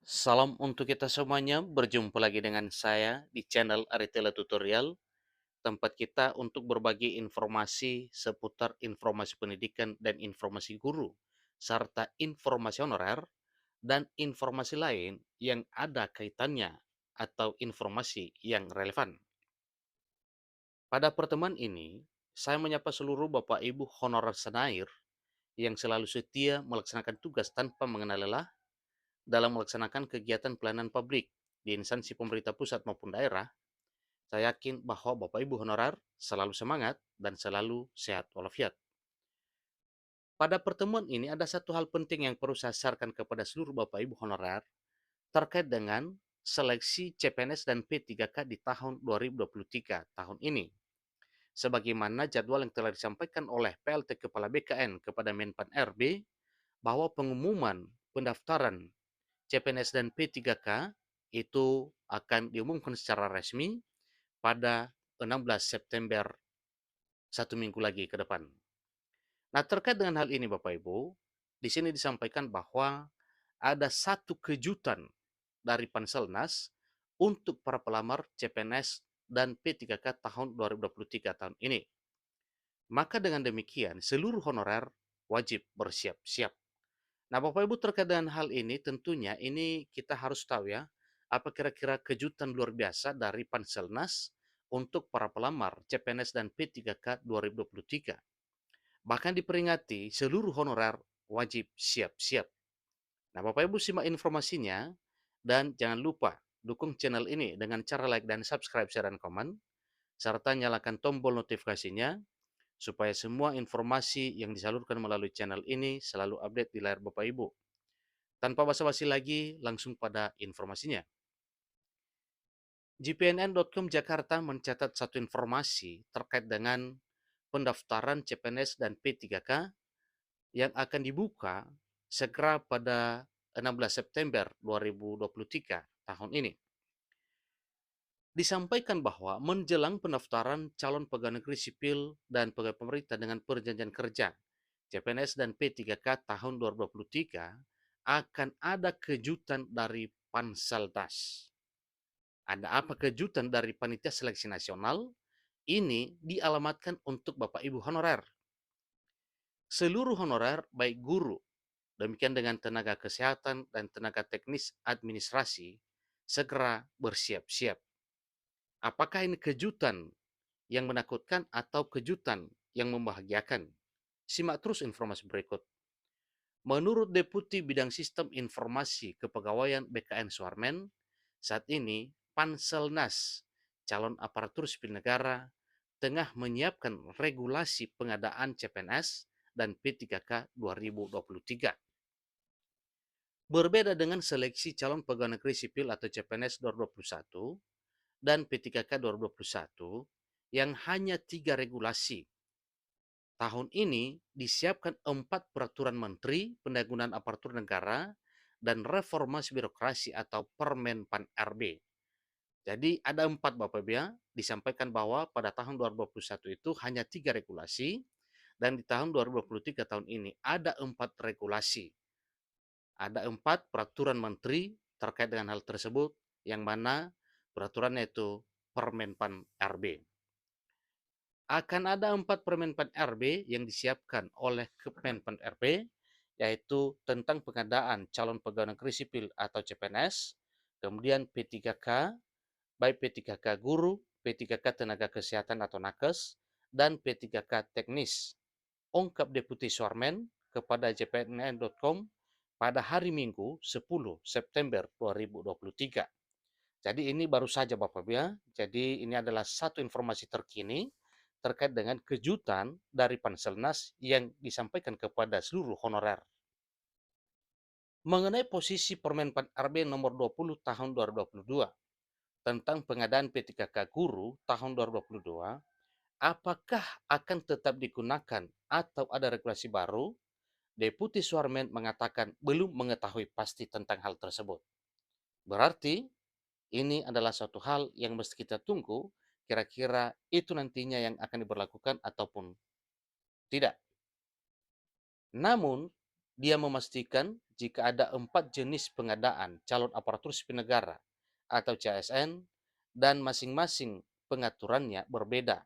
Salam untuk kita semuanya, berjumpa lagi dengan saya di channel Aritela Tutorial, tempat kita untuk berbagi informasi seputar informasi pendidikan dan informasi guru, serta informasi honorer dan informasi lain yang ada kaitannya atau informasi yang relevan. Pada pertemuan ini, saya menyapa seluruh Bapak Ibu honorer senair yang selalu setia melaksanakan tugas tanpa mengenal lelah dalam melaksanakan kegiatan pelayanan publik di instansi pemerintah pusat maupun daerah. Saya yakin bahwa Bapak Ibu honorer selalu semangat dan selalu sehat walafiat. Pada pertemuan ini ada satu hal penting yang perlu saya sarankan kepada seluruh Bapak Ibu honorer terkait dengan seleksi CPNS dan P3K di tahun 2023 tahun ini. Sebagaimana jadwal yang telah disampaikan oleh PLT Kepala BKN kepada Menpan RB bahwa pengumuman pendaftaran CPNS dan P3K itu akan diumumkan secara resmi pada 16 September, satu minggu lagi ke depan. Nah, terkait dengan hal ini Bapak Ibu, di sini disampaikan bahwa ada satu kejutan dari Panselnas untuk para pelamar CPNS dan P3K tahun 2023 tahun ini. Maka dengan demikian, seluruh honorer wajib bersiap-siap. Nah, Bapak Ibu terkait dengan hal ini tentunya ini kita harus tahu ya, apa kira-kira kejutan luar biasa dari Panselnas untuk para pelamar CPNS dan P3K 2023. Bahkan diperingati seluruh honorer wajib siap-siap. Nah, Bapak Ibu simak informasinya dan jangan lupa dukung channel ini dengan cara like dan subscribe, share, dan komen, serta nyalakan tombol notifikasinya supaya semua informasi yang disalurkan melalui channel ini selalu update di layar Bapak Ibu. Tanpa basa-basi lagi, langsung pada informasinya. GPNN.com Jakarta mencatat satu informasi terkait dengan pendaftaran CPNS dan P3K yang akan dibuka segera pada 16 September 2023 tahun ini. Disampaikan bahwa menjelang pendaftaran calon pegawai negeri sipil dan pegawai pemerintah dengan perjanjian kerja CPNS dan P3K tahun 2023 akan ada kejutan dari Panselnas. Ada apa kejutan dari Panitia Seleksi Nasional? Ini dialamatkan untuk Bapak Ibu honorer. Seluruh honorer, baik guru, demikian dengan tenaga kesehatan dan tenaga teknis administrasi, segera bersiap-siap. Apakah ini kejutan yang menakutkan atau kejutan yang membahagiakan? Simak terus informasi berikut. Menurut Deputi Bidang Sistem Informasi Kepegawaian BKN Suarmen, saat ini Panselnas, calon aparatur sipil negara, tengah menyiapkan regulasi pengadaan CPNS dan P3K 2023. Berbeda dengan seleksi calon pegawai negeri sipil atau CPNS 2021 dan P3K 2021 yang hanya 3 regulasi. Tahun ini disiapkan 4 peraturan menteri pendagunan aparatur negara dan reformasi birokrasi atau Permenpan RB. Jadi ada 4 Bapak Ibu ya, disampaikan bahwa pada tahun 2021 itu hanya 3 regulasi dan di tahun 2023 tahun ini ada 4 regulasi. Ada 4 peraturan menteri terkait dengan hal tersebut yang mana peraturannya itu Permenpan RB. Akan ada 4 Permenpan RB yang disiapkan oleh Kemenpan RB, yaitu tentang pengadaan calon pegawai negeri sipil atau CPNS, kemudian P3K, baik P3K guru, P3K tenaga kesehatan atau nakes, dan P3K teknis. Ungkap Deputi Sormen kepada jpnn.com pada hari Minggu 10 September 2023. Jadi ini baru saja Bapak Ibu ya. Jadi ini adalah satu informasi terkini terkait dengan kejutan dari Panselnas yang disampaikan kepada seluruh honorer. Mengenai posisi Permenpan RB nomor 20 tahun 2022 tentang pengadaan P3K guru tahun 2022, apakah akan tetap digunakan atau ada regulasi baru? Deputi Suarmen mengatakan belum mengetahui pasti tentang hal tersebut. Berarti ini adalah suatu hal yang mesti kita tunggu kira-kira itu nantinya yang akan diberlakukan ataupun tidak. Namun Dia memastikan jika ada 4 jenis pengadaan calon aparatur sipil negara atau CSN dan masing-masing pengaturannya berbeda,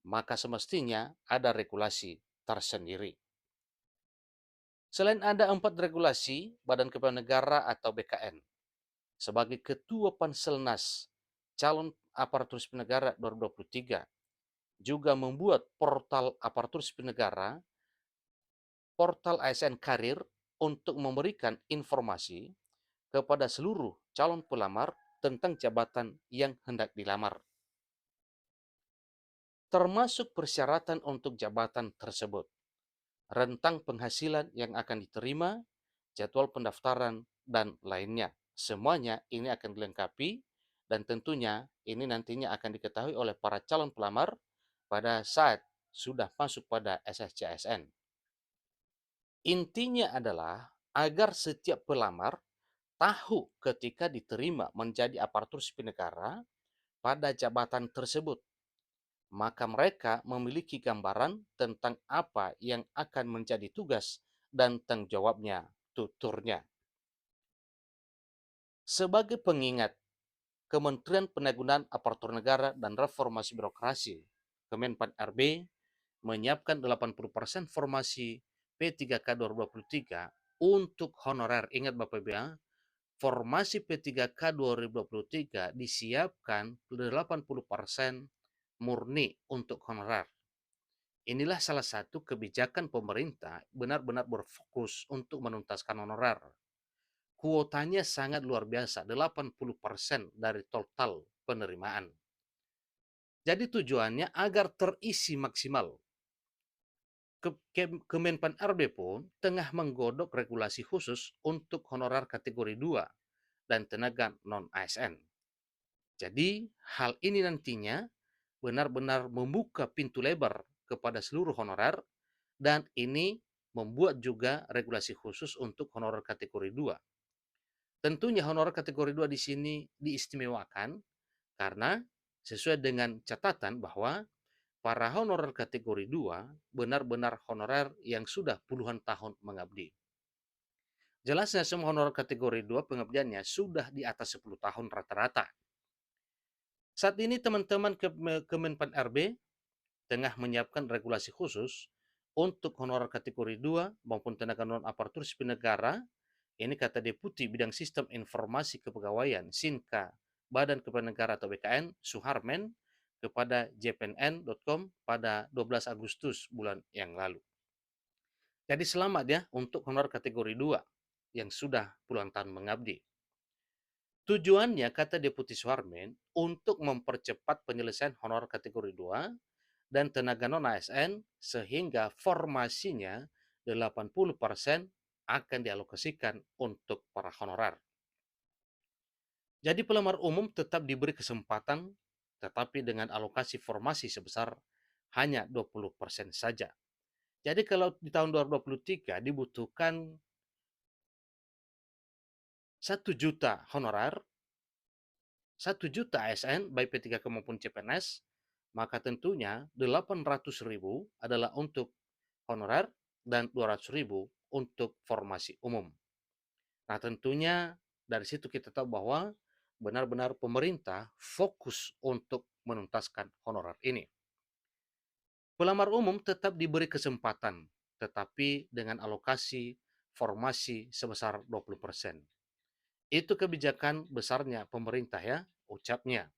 maka semestinya ada regulasi tersendiri. Selain ada 4 regulasi, Badan Kepegawaian Negara atau BKN sebagai Ketua Panselnas Calon Aparatur Sipil Negara 2023 juga membuat portal aparatur sipil negara, portal ASN Karir untuk memberikan informasi kepada seluruh calon pelamar tentang jabatan yang hendak dilamar, termasuk persyaratan untuk jabatan tersebut, rentang penghasilan yang akan diterima, jadwal pendaftaran, dan lainnya. Semuanya ini akan dilengkapi dan tentunya ini nantinya akan diketahui oleh para calon pelamar pada saat sudah masuk pada SSCSN. Intinya adalah agar setiap pelamar tahu ketika diterima menjadi aparatur sipil negara pada jabatan tersebut, maka mereka memiliki gambaran tentang apa yang akan menjadi tugas dan tanggung jawabnya tuturnya. Sebagai pengingat, Kementerian Pendayagunaan Aparatur Negara dan Reformasi Birokrasi, Kemenpan RB, menyiapkan 80% formasi P3K 2023 untuk honorer. Ingat Bapak Ibu ya, formasi P3K 2023 disiapkan 80% murni untuk honorer. Inilah salah satu kebijakan pemerintah benar-benar berfokus untuk menuntaskan honorer. Kuotanya sangat luar biasa, 80% dari total penerimaan. Jadi tujuannya agar terisi maksimal. Kemenpan RB pun tengah menggodok regulasi khusus untuk honorer kategori 2 dan tenaga non-ASN. Jadi hal ini nantinya benar-benar membuka pintu lebar kepada seluruh honorer dan ini membuat juga regulasi khusus untuk honorer kategori 2. Tentunya honorer kategori 2 di sini diistimewakan karena sesuai dengan catatan bahwa para honorer kategori 2 benar-benar honorer yang sudah puluhan tahun mengabdi. Jelasnya semua honorer kategori 2 pengabdiannya sudah di atas 10 tahun rata-rata. Saat ini teman-teman Kemenpan RB tengah menyiapkan regulasi khusus untuk honorer kategori 2 maupun tenaga non aparatur sipil negara. Ini kata Deputi Bidang Sistem Informasi Kepegawaian Sinka Badan Kepegawaian Negara atau BKN Suharmen kepada jpnn.com pada 12 Agustus bulan yang lalu. Jadi selamat ya untuk honorer kategori 2 yang sudah puluhan tahun mengabdi. Tujuannya, kata Deputi Suharmen, untuk mempercepat penyelesaian honorer kategori 2 dan tenaga non-ASN sehingga formasinya 80% akan dialokasikan untuk para honorer. Jadi pelamar umum tetap diberi kesempatan tetapi dengan alokasi formasi sebesar hanya 20% saja. Jadi kalau di tahun 2023 dibutuhkan 1 juta honorer, 1 juta ASN baik P3K maupun CPNS, maka tentunya 800.000 adalah untuk honorer dan 200.000 untuk formasi umum. Nah tentunya dari situ kita tahu bahwa benar-benar pemerintah fokus untuk menuntaskan honorer ini. Pelamar umum tetap diberi kesempatan, tetapi dengan alokasi formasi sebesar 20%. Itu kebijakan besarnya pemerintah ya, ucapnya.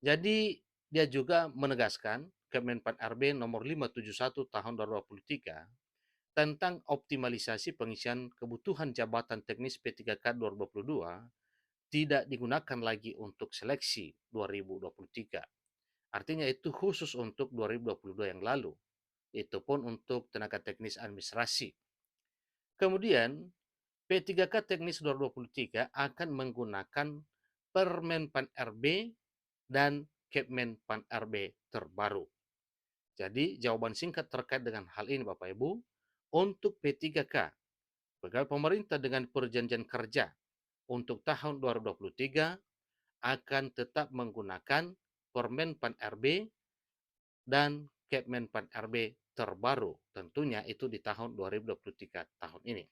Jadi dia juga menegaskan Kemenpan RB nomor 571 tahun 2023 tentang optimalisasi pengisian kebutuhan jabatan teknis P3K 2022 tidak digunakan lagi untuk seleksi 2023. Artinya itu khusus untuk 2022 yang lalu. Itu pun untuk tenaga teknis administrasi. Kemudian P3K teknis 2023 akan menggunakan Permenpan RB dan Kepmenpan RB terbaru. Jadi jawaban singkat terkait dengan hal ini Bapak Ibu, untuk P3K, pegawai pemerintah dengan perjanjian kerja untuk tahun 2023 akan tetap menggunakan Permenpan RB dan Kepmenpan RB terbaru, tentunya itu di tahun 2023 tahun ini.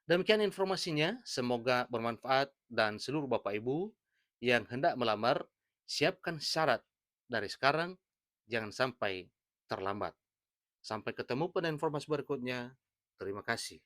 Demikian informasinya, semoga bermanfaat dan seluruh Bapak Ibu yang hendak melamar, siapkan syarat dari sekarang, jangan sampai terlambat. Sampai ketemu pada informasi berikutnya. Terima kasih.